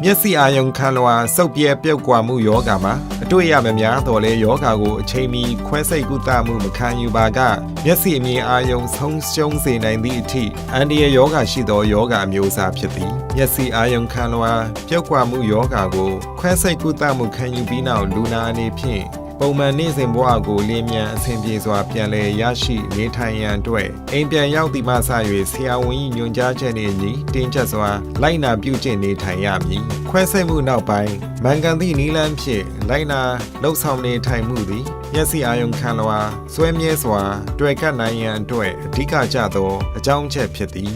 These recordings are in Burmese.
မျက်စိအာရုံခံလွှာစုပ်ပြဲပြုတ်ကွာမှုယောဂမှာအတွေ့ရမများတော့လဲယောဂကိုအချိန်မီခွဲစိတ်ကုသမှုမခံယူပါကမျက်စိအမြင်အာရုံဆုံးရှုံးစေနိုင်သည့်အထိအန္တရာယ်ယောဂရှိသောယောဂအမျိုးအစားဖြစ်သည်မျက်စိအာရုံခံလွှာပြုတ်ကွာမှုယောဂကိုခွဲစိတ်ကုသမှုခံယူပြီးနောက်လူနာအနေဖြင့်ပုံမှန်နေ့စဉ်ဘဝကိုလင်းမြန်အဆင်ပြေစွာပြန်လည်ရရှိနေထိုင်ရန်အတွက်အိမ်ပြန်ရောက်ဒီမှစ၍ဆရာဝန်၏ညွှန်ကြားချက်နှင့်အညီတင်းကျပ်စွာလိုက်နာပြုကျင့်နေထိုင်ရမည်ခွဲစိတ်မှုနောက်ပိုင်းမန်ကန်သည့်နည်းလမ်းဖြင့်လိုက်နာလှုပ်ဆောင်နေထိုင်မှုသည်မျက်စိအာရုံခံလွှာစွဲမြဲစွာတွေ့ကပ်နိုင်ရန်အတွက်အဓိကကျသောအကြောင်းအချက်ဖြစ်သည်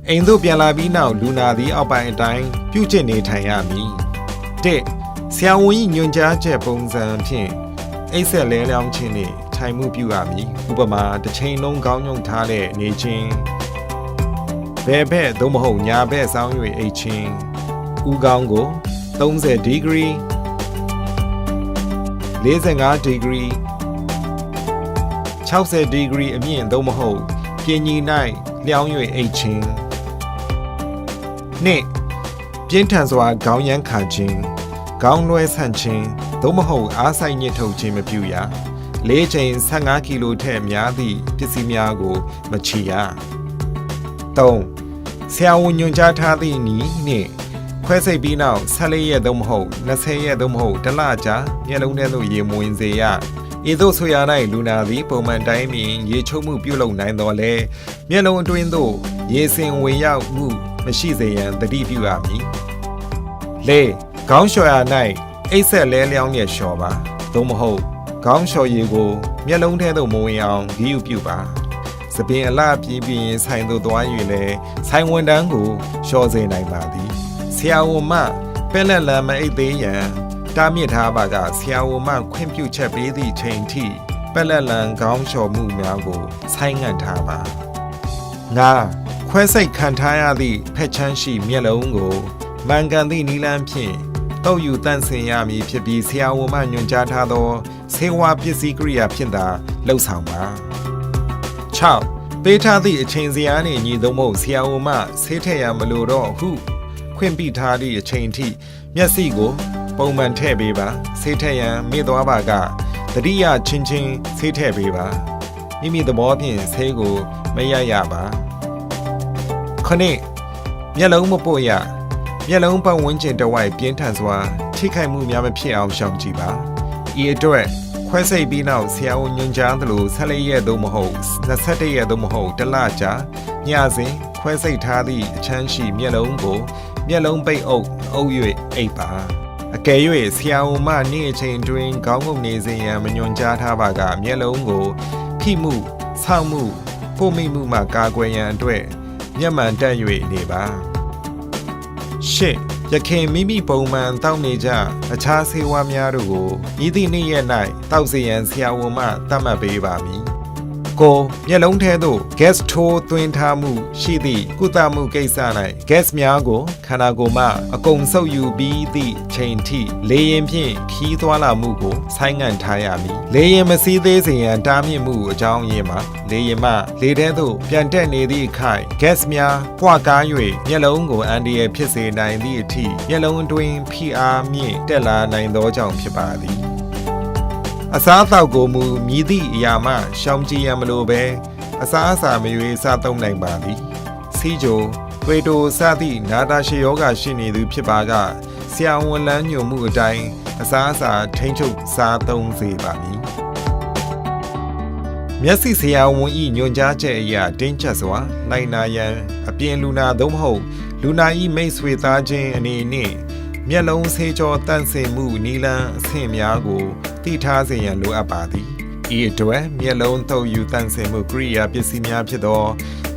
အိမ်သို့ပြန်လာပြီးနောက်လူနာသည်အောက်ပိုင်းအတိုင်းပြုကျင့်နေထိုင်ရမည်၁ဆရာဝန်၏ညွှန်ကြားချက်ပုံစံဖြင့်အိပ်ဆက်လဲလျောင်းခြင်းနှင့်ထိုင်မှုပြုရမည်ဥပမာတစ်ချိန်လုံးခေါင်းညုံထားတဲ့နေခြင်းဘယ်ဘက်သို့မဟုတ်ညာဘက်ဆောင်း၍အိပ်ခြင်းဦးခေါင်းကို30ဒီဂရီ45ဒီဂရီ60ဒီဂရီအမြင့်သို့မဟုတ်ပြင်ညီ၌လျောင်း၍အိပ်ခြင်းနှင့်ပြင်းထန်စွာခေါင်းရမ်းခါခြင်းခေါင်းလွှဲဆန့်ခြင်းသို့မဟုတ်အားဆိုင်ညစ်ထုတ်ခြင်းမပြုရ၄ချိန်15ကီလိုထက်များသည့်ပစ္စည်းများကိုမချီရ၃ဆရာဝန်ညွှန်ကြားထားသည့်နည်းနှင့်ခွဲစိတ်ပြီးနောက်14ရက်သို့မဟုတ်20ရက်သို့မဟုတ်တစ်လကြာမျက်လုံးထဲသို့ရေမဝင်စေရဤသို့ဆိုရ၌လူနာသည်ပုံမှန်တိုင်းမြင်ရေချုပ်မှုပြုလုပ်နိုင်တော်လဲမျက်လုံးအတွင်းသို့ရေစင်ဝင်ရောက်မှုမရှိစေရန်သတိပြုရမည်၄ခေါင်းလျှော်ရ၌အိပ်ဆက်လဲလျောင်းနဲ့လျှော်ပါသို့မဟုတ်ခေါင်းလျှော်ရည်ကိုမျက်လုံးထဲသို့မဝင်အောင်ဂရုပြုပါစပင်အလှပြင်းပြင်းဆိုင်သို့သွား၍လည်းဆိုင်ဝန်တန်းကိုလျှော်စေနိုင်ပါသည်ဆရာဝန်မှပဲလက်လံမအိပ်သေးရန်တားမြစ်ထားပါကဆရာဝန်မှခွင့်ပြုချက်ပေးသည့်ချိန်ထိပဲလက်လံခေါင်းလျှော်မှုများကိုဆိုင်းငံ့ထားပါ၅ခွဲစိတ်ခံထားရသည့်ဖက်ချမ်းရှိမျက်လုံးကိုမှန်ကန်သည့်နည်းလမ်းဖြင့်တုပ်ယူတန့်စင်ရမည်ဖြစ်ပြီးဆရာဝန်မှညွှန်ကြားထားသောဆေးဝါးပစ္စည်းကိရိယာဖြင့်သာလှုပ်ဆောင်ပါ6ပေးထားသည့်အချိန်စရာနှင့်ညီသုံးဖို့ဆရာဝန်မှဆေးထည့်ရမလိုတော့ဟုခွင့်ပြုထားသည့်အချိန်ထိမျက်စိကိုပုံမှန်ထည့်ပေးပါဆေးထည့်ရန်မေ့သွားပါကတတိယချင်းချင်းဆေးထည့်ပေးပါမိမိသဘောဖြင့်ဆေးကိုမရရပါ9မျက်လုံးမပို့ရမျက်လုံးပတ်ဝန်းကျင်တစ်ဝိုက်ပြင်းထန်စွာထိခိုက်မှုများမဖြစ်အောင်ရှောင်ကြဉ်ပါဤအတွက်ခွဲစိတ်ပြီးနောက်ဆရာဝန်ညွှန်ကြားသလို14ရက်သို့မဟုတ်21ရက်သို့မဟုတ်တစ်လကြာညစဉ်ခွဲစိတ်ထားသည့်အချမ်းရှိမျက်လုံးကိုမျက်လုံးပိတ်အုပ်၍အိပ်ပါအကယ်၍ဆရာဝန်မှနေ့အချိန်တွင်ခေါင်းငုံနေစေရန်မညွှန်ကြားထားပါကမျက်လုံးကိုဖိမှုဆောက်မှုပို့မိမှုမှကာကွယ်ရန်အတွက်မျက်မှန်တက်၍နေပါရှစ်ရခင်မိမိပုံမှန်တောက်နေကြအခြားဆေးဝါးများတို့ကိုဤသည့်နေ့ရက်၌တောက်စေရန်ဆရာဝန်မှသတ်မှတ်ပေးပါမည်ကိုမျက်လုံးထဲသို့ gas ထိုးသွင်းထားမှုရှိသည့်ကုသမှုကိစ္စ၌ gas များကိုခန္ဓာကိုယ်မှအကုန်ဆုပ်ယူပြီးသည့်ချိန်ထိလေရင်ဖြင့်ခီးသွားလာမှုကိုဆိုင်းငံ့ထားရမည်လေရင်မစီးသေးစေရန်တားမြစ်မှုအကြောင်းရင်းမှာလေရင်မှလေထဲသို့ပြန်တက်နေသည့်အခါ gas များပွားကား၍မျက်လုံးကိုအန္တရာယ်ဖြစ်စေနိုင်သည့်အထိမျက်လုံးအတွင်းဖိအားမြင့်တက်လာနိုင်သောကြောင့်ဖြစ်ပါသည်အစားအသောက်ကိုမူမြည်သည့်အရာမှရှောင်ကြဉ်ရမလိုပဲအစားအစာမရွေးစားသုံးနိုင်ပါသည်စီးကြိုသွေးတိုစသည့်နာတာရှည်ယောဂရှိနေသူဖြစ်ပါကဆရာဝန်လမ်းညွှန်မှုအတိုင်းအစားအစာထိန်းချုပ်စားသုံးစေပါမည်မျက်စိဆရာဝန်၏ညွှန်ကြားချက်အရတင်းကျပ်စွာလိုက်နာရန်အပြင်လူနာသို့မဟုတ်လူနာ၏မိတ်ဆွေသားချင်းအနေနှင့်မျက်လုံးဆေးကြောတန့်စင်မှုနီလန်းအဆင့်များကိုတည်ထားစေရန်လိုအပ်ပါသည်ဤအတွက်မျက်လုံးထုတ်ယူတန့်စင်မှုကိရိယာပစ္စည်းများဖြစ်သော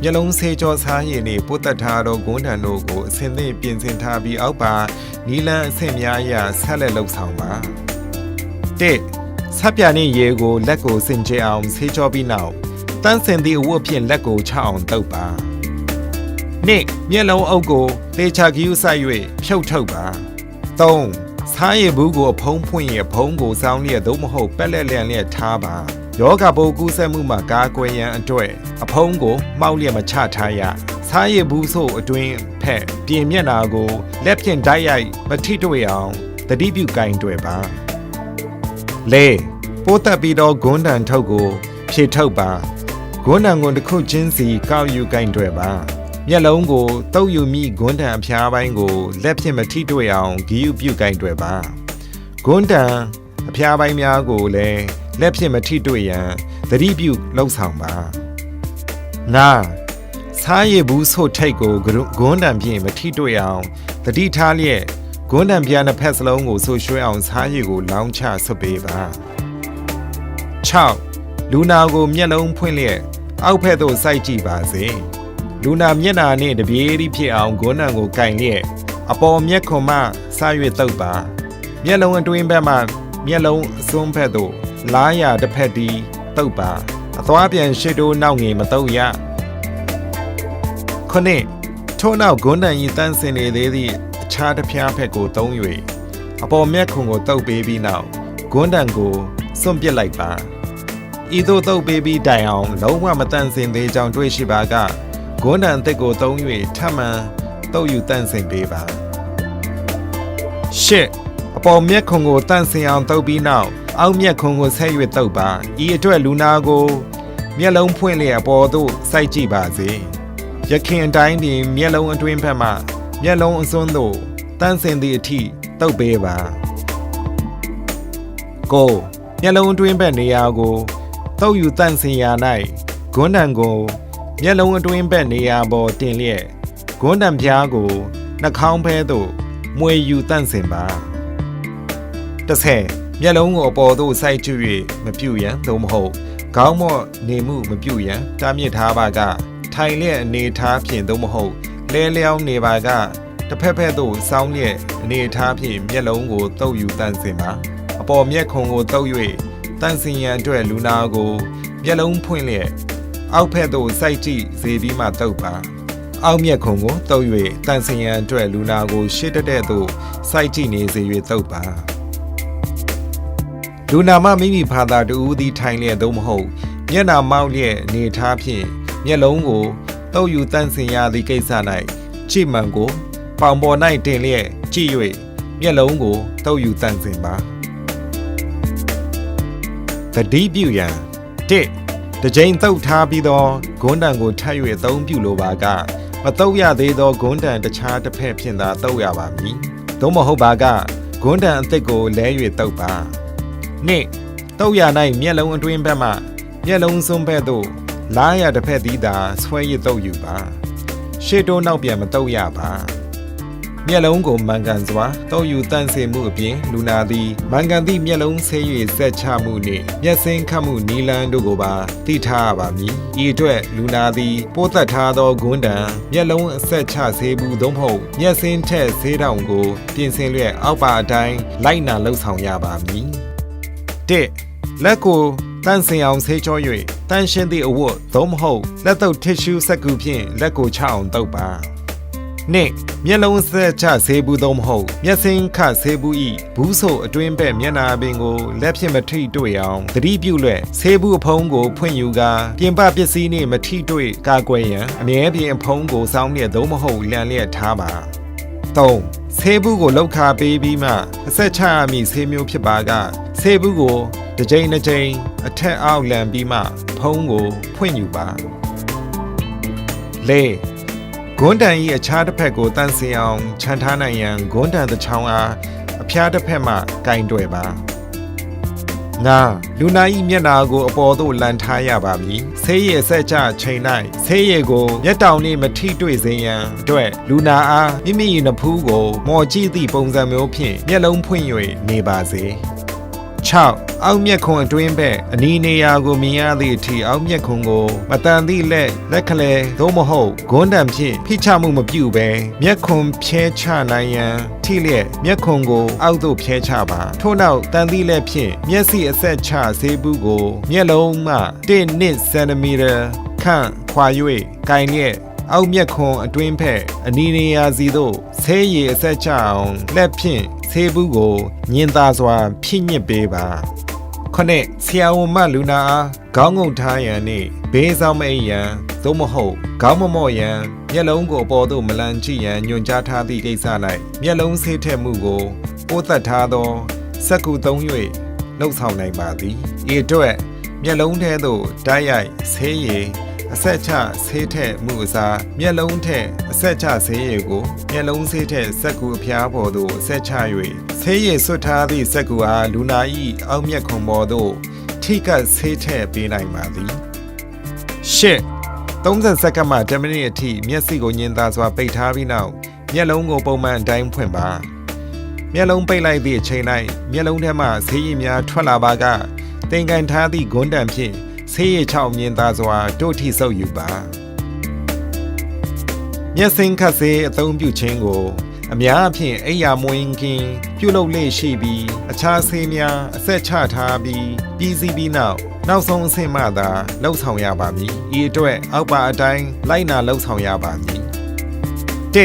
မျက်လုံးဆေးကြောစားရည်နှင့်ပို့သက်ထားသောဂွန်းတန်တို့ကိုအဆင့်သင့်ပြင်ဆင်ထားပြီးအောက်ပါနီလန်းအဆင့်များအရဆက်လက်လှုပ်ဆောင်ပါ၁ဆပ်ပြာနှင့်ရေကိုလက်ကိုစင်ကြယ်အောင်ဆေးကြောပြီးနောက်တန့်စင်သည့်အဝတ်ဖြင့်လက်ကိုချအောင်တုပ်ပါ၂မျက်လုံးအုပ်ကိုသေချာဂရုစိုက်၍ဖြုတ်ထုတ်ပါ၃စားရည်ဘူးကိုအဖုံးဖွင့်ရဖုံးကိုစောင်းလျက်သို့မဟုတ်ပက်လက်လျက်ထားပါ ယောဂပိုးကူးစက်မှုမှာကာကွယ်ရန်အတွက်အဖုံးကိုမှောက်လျက်မချထားရစားရည်ဘူးဆိုအတွင်းဖက်ပြင်မျက်နာကိုလက်ဖြင့်တိုက်ရိုက်မထိတွေ့အောင်သတိပြုကင်တွယ်ပါလေပိုးတက်ပြီးတော့ဂွန်းတန်ထုတ်ကိုဖြည့်ထုတ်ပါဂွန်းတန်ကိုတစ်ခုချင်းစီကောက်ယူကင်တွယ်ပါမျက်လုံးကိုတုပ်ယူမိဂွန်းတန်အဖျားပိုင်းကိုလက်ဖြင့်မထိတွေ့အောင်ဂီယူပြုကင်တွယ်ပါဂွန်းတန်အဖျားပိုင်းများကိုလည်းလက်ဖြင့်မထိတွေ့ရန်သတိပြုလှုပ်ဆောင်ပါငါစားရည်ဘူးဆိုထိတ်ကိုဂွန်းတန်ဖြင့်မထိတွေ့အောင်သတိထားလျက်ဂွန်းတန်ပြားနှစ်ဖက်စလုံးကိုဆူရွှဲအောင်စားရည်ကိုလောင်းချဆွပေးပါ6လူနာကိုမျက်လုံးဖွင့်လျက်အောက်ဖက်သို့စိုက်ကြည့်ပါစေလူနာမျက်နှာနှင့်တပြေးသည်ဖြစ်အောင်ဂွန်းတန်ကိုကင်လျက်အပေါ်မျက်ခွန်မှစ၍တုပ်ပါမျက်လုံးအတွင်းဘက်မှမျက်လုံးအစွန်းဖက်သို့လားရတစ်ဖက်တီးတုပ်ပါအသွားပြန်ရှစ်တိုးနောက်ငယ်မတုပ်ရခုနှစ်ထို့နောက်ဂွန်းတန်ဤတန်းစင်နေသေးသည့်အခြားတစ်ဖျားဖက်ကိုသုံး၍အပေါ်မျက်ခွန်ကိုတုပ်ပေးပြီးနောက်ဂွန်းတန်ကိုစွန့်ပစ်လိုက်ပါဤသို့တုပ်ပေးပြီးတိုင်အောင်လုံးဝမတန့်စင်သေးကြောင်းတွေ့ရှိပါကဂွန်းတန်အသစ်ကိုသုံး၍ထပ်မံတုပ်ယူတန့်စင်ပေးပါရှစ်အပေါ်မျက်ခွန်ကိုတန့်စင်အောင်တုပ်ပြီးနောက်အောက်မျက်ခွန်ကိုဆက်၍တုပ်ပါဤအတွက်လူနာကိုမျက်လုံးဖွင့်လျက်အပေါ်သို့စိုက်ကြည့်ပါစေရခင်အတိုင်းတွင်မျက်လုံးအတွင်းဘက်မှမျက်လုံးအစွန်းသို့တန့်စင်သည့်အထိတုပ်ပေးပါကိုမျက်လုံးအတွင်းဘက်နေရာကိုတုပ်ယူတန့်စင်ရာ၌ဂွန်းတန်ကိုမျက်လုံးအတွင်းဘက်နေရာပေါ်တင်လျက်ဂွန်းတန်ပြားကိုနှာခေါင်းဖဲသို့မွေယူတန့်စင်ပါ10မျက်လုံးကိုအပေါ်သို့စိုက်ကြည့်၍မပြုရန်သို့မဟုတ်ခေါင်းမော့နေမှုမပြုရန်တားမြစ်ထားပါကထိုင်လျက်အနေထားဖြင့်သို့မဟုတ်လဲလျောင်းနေပါကတစ်ဖက်ဖက်သို့စောင်းလျက်အနေထားဖြင့်မျက်လုံးကိုတုပ်ယူတန့်စင်ပါအပေါ်မျက်ခုံကိုတုပ်၍တန့်စင်ရန်အတွက်လူနာကိုမျက်လုံးဖွင့်လျက်အောက်ဖက်သို့စိုက်ကြည့်စေပြီးမှတုပ်ပါအောက်မျက်ခုံကိုတုပ်၍တန့်စင်ရန်အတွက်လူနာကိုရှေ့တက်သို့စိုက်ကြည့်နေစေ၍တုပ်ပါလူနာမမိမိဖာသာတူဦးသည်ထိုင်လျက်သို့မဟုတ်မျက်နှာမောက်လျက်နေထားဖြင့်မျက်လုံးကိုတုပ်ယူတန့်စင်ရသည့်ကိစ္စ၌ကြည့်မှန်ကိုပေါင်ပေါ်၌တင်လျက်ကြည့်၍မျက်လုံးကိုတုပ်ယူတန့်စင်ပါသတိပြုရန်1တစ်ကြိမ်တုပ်ထားပြီးသောဂွန်းတန်ကိုထပ်၍အသုံးပြုလိုပါကမတုပ်ရသေးသောဂွန်းတန်တခြားတစ်ဖက်ဖြင့်သာတုပ်ရပါမည်သို့မဟုတ်ပါကဂွန်းတန်အသစ်ကိုလဲ၍တုပ်ပါတုပ်ရ၌မျက်လုံးအတွင်းဘက်မှမျက်လုံးစွန်းဘက်သို့လားရတစ်ဖက်သည်သာဆွဲရတုပ်ယူပါရှေ့တိုးနောက်ပြန်မတုပ်ရပါမျက်လုံးကိုမှန်ကန်စွာတုပ်ယူတန့်စင်မှုအပြင်လူနာသည်မှန်ကန်သည့်မျက်လုံးဆေး၍ဆက်ချမှုနှင့်မျက်စင်းခတ်မှုနီလန်းတို့ကိုပါသိထားရပါမည်ဤအတွက်လူနာသည်ပိုးသက်ထားသောဂွန်းတန်မျက်လုံးအဆက်ချဆေးဘူးသို့မဟုတ်မျက်စင်းထက်ဆေးတောင်ကိုပြင်ဆင်လျက်အောက်ပါအတိုင်းလိုက်နာလှုပ်ဆောင်ရပါမည်လက်ကိုတန့်စင်အောင်ဆေးကြော၍တန့်ရှင်းသည့်အဝတ်သို့မဟုတ်လက်တုပ်တစ်ရှူးစက္ကူဖြင့်လက်ကိုချအောင်တုပ်ပါမျက်လုံးဆက်ချဆေးဘူးသို့မဟုတ်မျက်စင်းခဆေးဘူး၏ဘူးဆိုအတွင်းဘက်မျက်နာပင်ကိုလက်ဖြင့်မထိတွေ့အောင်သတိပြုလွှဲဆေးဘူးအဖုံးကိုဖွင့်ယူကာပြင်ပပစ္စည်းနှင့်မထိတွေ့ကာကွယ်ရန်အမြဲပြင်အဖုံးကိုစောင်းလျက်သို့မဟုတ်လျံလျက်ထားပါဆေးဘူးကိုလောက်ခါပေးပြီးမှအဆက်ချရမည့်ဆေးမျိုးဖြစ်ပါကဆေးဘူးကိုတစ်ကြိမ်နှစ်ကြိမ်အထက်အောက်လန်ပြီးမှဖုံးကိုဖွင့်ယူပါဂွန်းတန်၏အခြားတစ်ဖက်ကိုတန့်စင်အောင်ခြံထားနိုင်ရန်ဂွန်းတန်တစ်ချောင်းအားအဖျားတစ်ဖက်မှကင်တွယ်ပါလူနာ၏မျက်နာကိုအပေါ်သို့လန်ထားရပါမည်ဆေးရည်ဆက်ချချိန်၌ဆေးရည်ကိုမျက်တောင်နှင့်မထိတွေ့စေရန်အတွက်လူနာအားမိမိ၏နဖူးကိုမော်ကြည့်သည့်ပုံစံမျိုးဖြင့်မျက်လုံးဖွင့်၍နေပါစေအောက်မျက်ခွန်အတွင်းဘက်အနီးနေရာကိုမြင်ရသည့်အထိအောက်မျက်ခွန်ကိုမတန်သည့်လက်ခလဲသို့မဟုတ်ဂွန်းတံဖြင့်ဖိချမှုမပြုဘဲမျက်ခွန်ဖြဲချနိုင်ရန်ထိလျက်မျက်ခွန်ကိုအောက်သို့ဖြဲချပါထို့နောက်တန်သည့်လက်ဖြင့်မျက်စိအဆက်ချဆေးဘူးကိုမျက်လုံးမှ1 စင်တီမီတာခန့်ခွာ၍ကိုင်လျက်အောက်မျက်ခွန်အတွင်းဘက်အနီးနေရာစီသို့ဆေးရည်အဆက်ချအောင်လက်ဖြင့်ဆေးဘူးကိုညင်သာစွာဖြည့်ညစ်ပေးပါ ခုနှစ်ဆရာဝန်မလူနာအားခေါင်းငုံထားရန်နှင့်ဘေးဆောင်မအိပ်ရန်သို့မဟုတ်ခေါင်းမမော့ရန်မျက်လုံးကိုအပေါ်သို့မလန်ကြည့်ရန်ညွှန်ကြားထားသည့်ကိစ္စ၌မျက်လုံးဆေးထည့်မှုကိုပိုးသက်ထားသောစက္ကူသုံး၍လှုပ်ဆောင်နိုင်ပါသည်ဤအတွက်မျက်လုံးထဲသို့တိုက်ရိုက်ဆေးရည်အဆက်ချဆေးထည့်မှုအစားမျက်လုံးထဲအဆက်ချဆေးရည်ကိုမျက်လုံးဆေးထည့်စက္ကူအဖျားပေါ်သို့အဆက်ချ၍ဆေးရည်ဆွတ်ထားသည့်စက္ကူအားလူနာ၏အောက်မျက်ခုံပေါ်သို့ထိကပ်ဆေးထည့်ပေးနိုင်ပါသည်ရှစ်30စက္ကန့်မှ10မိနစ်အထိမျက်စိကိုညင်သာစွာပိတ်ထားပြီးနောက်မျက်လုံးကိုပုံမှန်အတိုင်းဖွင့်ပါမျက်လုံးပိတ်လိုက်သည့်အချိန်၌မျက်လုံးထဲမှဆေးရည်များထွက်လာပါကတင်ကန်ထားသည့်ဂွန်းတံဖြင့်ဆေးရည်ချောင်းမြင်သာစွာတို့ထိဆုပ်ယူပါမျက်စိခတ်ဆေးအသုံးပြုခြင်းကိုအများအဖြစ်အိယာမွင်းကင်းပြုလုပ်လေ့ရှိပြီးအခြားဆေးများအဆက်ချထားပြီးပြည်စည်းပြီးနောက်ဆုံးအဆင့်မှသာလှုပ်ဆောင်ရပါမည်ဤအတွက်အောက်ပါအတိုင်းလိုက်နာလှုပ်ဆောင်ရပါမည်၁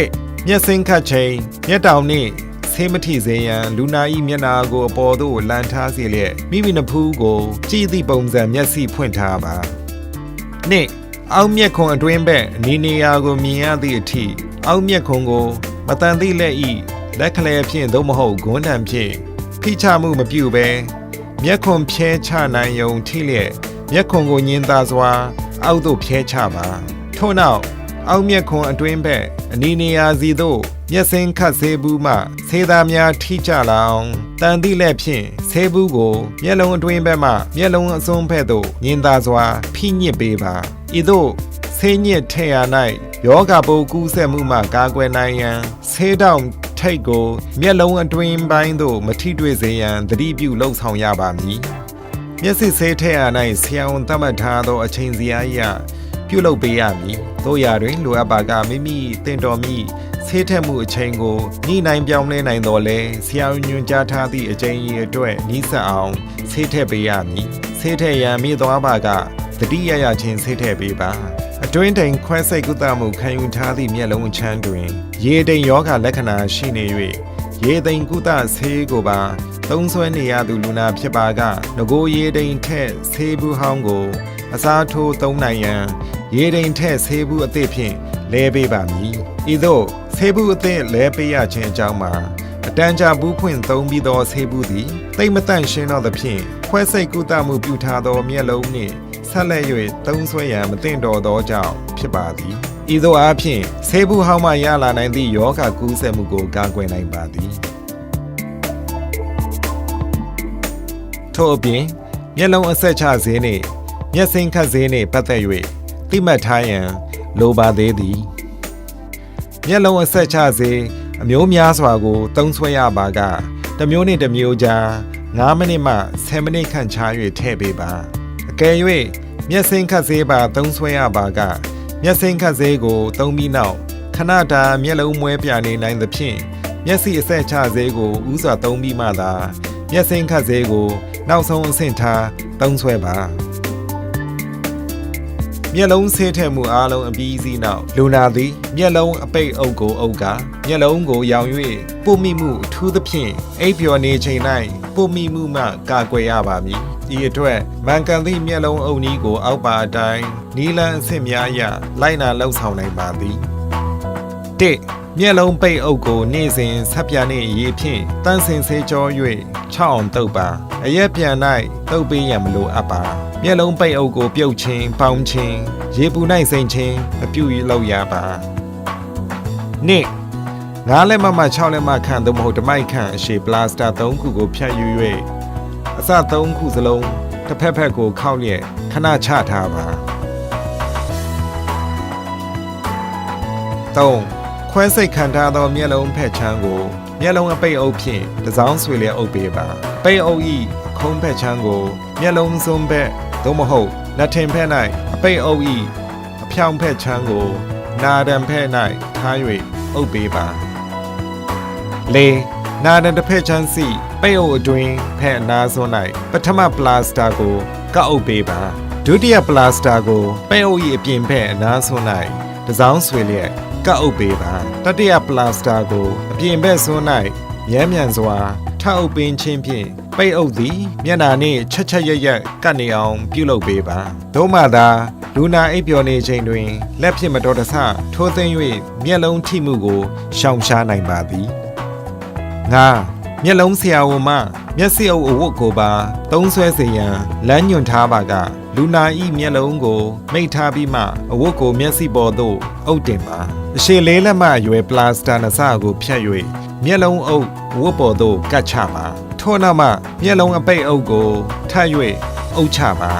မျက်စိခတ်ခြင်းမျက်တောင်နှင့်ဆေးမထိစေရန်လူနာ၏မျက်နာကိုအပေါ်သို့လန်ထားစေလျက်မိမိနဖူးကိုကြည့်သည့်ပုံစံမျက်စိဖွင့်ထားပါ၂အောက်မျက်ခုံအတွင်းဘက်နေနေရာကိုမြင်ရသည့်အထိအောက်မျက်ခုံကိုမတန်သည့်လက်ဤလက်ခလဲဖြင့်သို့မဟုတ်ဂွန်းတံဖြင့်ဖိချမှုမပြုဘဲမျက်ခုံဖြဲချနိုင်ယုံထိလျက်မျက်ခုံကိုညင်သာစွာအောက်သို့ဖြဲချပါထို့နောက်အောက်မျက်ခုံအတွင်းဘက်အနီနေရာစီသို့မျက်စင်းခတ်ဆေးဘူးမှဆေးသားများထိကျလာအောင်တန်သည့်လက်ဖြင့်ဆေးဘူးကိုမျက်လုံးအတွင်းဘက်မှမျက်လုံးအစွန်းဘက်သို့ညင်သာစွာဖိညစ်ပေးပါဤသို့ဆေးညစ်ထည့်ရ၌ယောဂပိုးကူးစက်မှုမှကာကွယ်နိုင်ရန်ဆေးတောင်ထိတ်ကိုမျက်လုံးအတွင်းပိုင်းသို့မထိတွေ့စေရန်သတိပြုလှုပ်ဆောင်ရပါမည်မျက်စိဆေးထည့်ရ၌ဆရာဝန်သတ်မှတ်ထားသောအချိန်စရာအရပြုလုပ်ပေးရမည်တို့ရာတွင်လိုအပ်ပါကမိမိတင်တော်မူဆေးထက်မှုအချိန်ကိုညှိနှိုင်းပြောင်းလဲနိုင်တော်လဲဆရာညွှန်ကြားထားသည့်အချိန်ကြီးအတွက်နှီးဆက်အောင်ဆေးထက်ပေးရမည်ဆေးထက်ရန်မိသွားပါကတတိယရချင်းဆေးထက်ပေးပါအတွင်းတိမ်ခွဲစိတ်ကုသမှုခံယူထားသည့်မျက်လုံးချမ်းတွင်ရေတိမ်ယောဂလက္ခဏာရှိနေ၍ရေတိမ်ကုသဆေးကိုပါသုံးစွဲနေရသူလူနာဖြစ်ပါကငကိုရေတိမ်ထက်ဆေးဘူးဟောင်းကိုအစားထိုးသုံးနိုင်ရန်ရေတိမ်ထက်ဆေးဘူးအသစ်ဖြင့်လဲပေးပါမည်ဤသို့ဆေးဘူးအသစ်လဲပေးရခြင်းအကြောင်းမှာအတန်းကြဘူးဖွင့်သုံးပြီးသောဆေးဘူးသည်တိတ်မတန့်ရှင်းသောသဖြင့်ခွဲစိတ်ကုသမှုပြုထားသောမျက်လုံးနှင့်ဆက်လက်၍သုံးစွဲရန်မသင့်တော်သောကြောင့်ဖြစ်ပါသည်ဤသို့အားဖြင့်ဆေးဘူးဟောင်းမှရလာနိုင်သည့်ယောဂကူးစက်မှုကိုကာကွယ်နိုင်ပါသည်ထို့အပြင်မျက်လုံးအဆက်ချဆေးနှင့်မျက်စိခတ်ဆေးနှင့်ပတ်သက်၍သိမှတ်ထားရန်လိုပါသေးသည်မျက်လုံးအဆက်ချဆေးအမျိုးများစွာကိုသုံးစွဲရပါကတစ်မျိုးနှင့်တစ်မျိုးကြား9မိနစ်မှ10မိနစ်ခန့်ခြား၍ထည့်ပေးပါအကယ်၍မျက်စိခတ်ဆေးပါသုံးစွဲရပါကမျက်စိခတ်ဆေးကိုသုံးပြီးနောက်ခဏတာမျက်လုံးမွဲပြနေနိုင်သဖြင့်မျက်စိအဆက်ချဆေးကိုဥစွာသုံးပြီးမှသာမျက်စိခတ်ဆေးကိုနောက်ဆုံးအဆင့်ထားသုံးစွဲပါမျက်လုံးဆေးထည့်မှုအားလုံးအပြီးစီးနောက်လူနာသည်မျက်လုံးအပိတ်အုပ်ကိုအုပ်ကမျက်လုံးကိုရောင်၍ပို့မိမှုအထူးသဖြင့်အိပ်ပျော်နေချိန်၌ပို့မိမှုမှကာကွယ်ရပါမည်ဒီအတွက်မှန်ကန်သည့်မျက်လုံးအုပ်နည်းကိုအောက်ပါအတိုင်းနီလန်းအဆင့်များအရလိုက်နာလှုပ်ဆောင်နိုင်ပါသည်၁မျက်လုံးပိတ်အုပ်ကိုနေ့စဉ်ဆက်ပြနှင့်ရေဖြင့်တန်းစင်ဆေးကြော၍ချောက်အောင်တုပ်ပါအရက်ပြန်၌တုပ်ပေးရန်မလိုအပ်ပါမျက်လုံးပိတ်အုပ်ကိုပြုတ်ခြင်းပေါင်းခြင်းရေပူ၌စိမ့်ခြင်းအပြုလုပ်ရပါ၂9လက်မမှ6လက်မခန့်သို့မဟုတ်ဓမိုက်ခန့်အရှိပလာစတာ3ခုကိုဖြတ်ယူ၍အစ3ခုစလုံးတစ်ဖက်ဖက်ကိုခောက်လျက်ခဏချထားပါ၃ခွဲစိတ်ခံထားသောမျက်လုံးဖက်ချမ်းကိုမျက်လုံးအပိတ်အုပ်ဖြင့်တစောင်းဆွေလျက်အုပ်ပေးပါပိတ်အုပ်၏ခုံးဖက်ချမ်းကိုမျက်လုံးစွန်းဘက်သို့မဟုတ်လက်ထင်ဖက်၌အပိတ်အုပ်၏အဖြောင်ဖက်ချမ်းကိုနာဒံဖက်၌ထား၍အုပ်ပေးပါ၄နာဒံတစ်ဖက်ချမ်းစီပိတ်အုပ်အတွင်းဖက်နာစွန်း၌ပထမပလာစတာကိုကောက်အုပ်ပေးပါဒုတိယပလာစတာကိုပိတ်အုပ်၏အပြင်ဖက်နာစွန်း၌တစောင်းဆွေလျက်ကောက်အုပ်ပေးပါတတိယပလာစတာကိုအပြင်ဘက်စွန်း၌မြဲမြံစွာထ အုပ်ပင်ချင်းဖြင့်ပိတ်အုပ်သည်မျက်နာနှင့်ချက်ချက်ရက်ရက်ကတ်နေအောင်ပြုလုပ်ပေးပါသို့မှသာလူနာအိပ်ပျော်နေချိန်တွင်လက်ဖြင့်မတော်တဆထိုးသိမ်း၍မျက်လုံးထိမှုကိုရှောင်ရှားနိုင်ပါသည်ငါမျက်လုံးဆရာဝန်မှမျက်စိအုပ်အဝတ်ကိုပါသုံးဆွဲစေရန်လမ်းညွှန်ထားပါကလူနာ၏မျက်လုံးကိုမိတ်ထားပြီးမှအဝတ်ကိုမျက်စိပေါ်သို့အုပ်တင်ပါအရှည်လေးလက်မှအရွယ်ပလာစတာနှစကိုဖြတ်၍မျက်လုံးအုပ်အဝတ်ပေါ်သို့ကတ်ချပါထို့နောက်မှမျက်လုံးအပိတ်အုပ်ကိုထပ်၍အုပ်ချပါ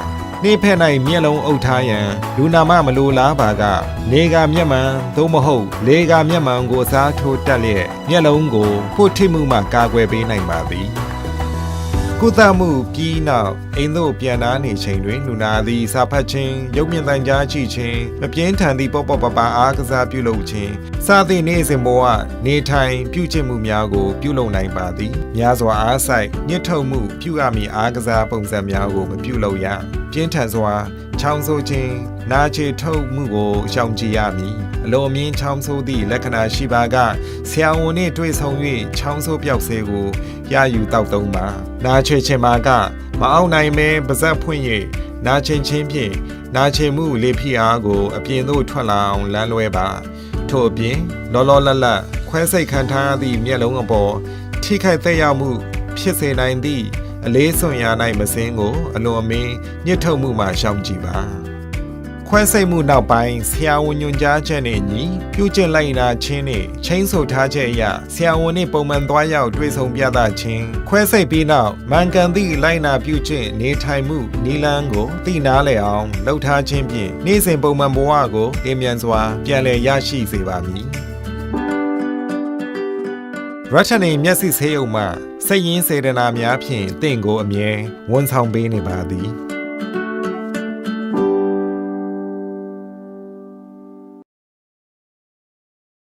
နှိဖက်၌မျက်လုံးအုပ်ထားရန်လူနာမမလိုလားပါကနေကမျက်မှန်သို့မဟုတ်လေကမျက်မှန်ကိုအစားထိုးတက်လျက်မျက်လုံးကိုဖို့ထိမှုမှကာကွယ်ပေးနိုင်ပါသည်ကုသမှုပြီးနောက်အိမ်သို့ပြန်လာနေချိန်တွင်လူနာသည်စာဖတ်ခြင်းရုပ်မြင်သံကြားကြည့်ခြင်းမပြင်းထန်သည့်ပေါ့ပအားကစားပြုလုပ်ခြင်းစသည့်နေ့စဉ်ဘဝနေထိုင်ပြုကျင့်မှုများကိုပြုလုပ်နိုင်ပါသည်များစွာအားဆိုင်ညှစ်ထုတ်မှုပြုရမည့်အားကစားပုံစံများကိုမပြုလုပ်ရပြင်းထန်စွာချောင်းဆိုးခြင်းနာချေထုတ်မှုကိုရှောင်ကြဉ်ရမည်အလိုအမြင်ချောင်းဆိုးသည့်လက္ခဏာရှိပါကဆရာဝန်နှင့်တွေ့ဆုံ၍ချောင်းဆိုးပြောက်ဆေးကိုရယူတောက်သုံးပါနာချေခြင်းပါကမအောင်နိုင်မဲပါဇက်ဖွင့်၍နာချင်ခြင်းဖြင့်နာချင်မှုလေဖိအားကိုအပြင်သို့ထွက်လာအောင်လမ်းလွဲပါထို့အပြင်လောလောလတ်လတ်ခွဲစိတ်ခံထားသည့်မျက်လုံးအပေါ်ထိခိုက်သက်ရောက်မှုဖြစ်စေနိုင်သည့်အလေးစွန်ရာ၌မစင်းကိုအလွန်အမင်းညှစ်ထုတ်မှုမှရှောင်ကြဉ်ပါခွဲစိတ်မှုနောက်ပိုင်းဆရာဝန်ညွှန်ကြားချက်နှင့်ညီပြုကျင့်လိုက်နာခြင်းနှင့်ချင်းဆိုထားချက်အရဆရာဝန်နှင့်ပုံမှန်သွားရောက်တွေ့ဆုံပြသခြင်းခွဲစိတ်ပြီးနောက်မှန်ကန်သည့်လိုက်နာပြုကျင့်နေထိုင်မှုနည်းလမ်းကိုသိနာလည်အောင်လှုပ်ထားခြင်းဖြင့်နေ့စဉ်ပုံမှန်ဘဝကိုအင်မြန်စွာပြန်လည်ရရှိစေပါမည်ရထနေမျက်စိဆေးရုံမှစိတ်ရင်းစေတနာများဖြင့်တင့်ကိုအမြဲဝန်ဆောင်ပေးနေပါသည်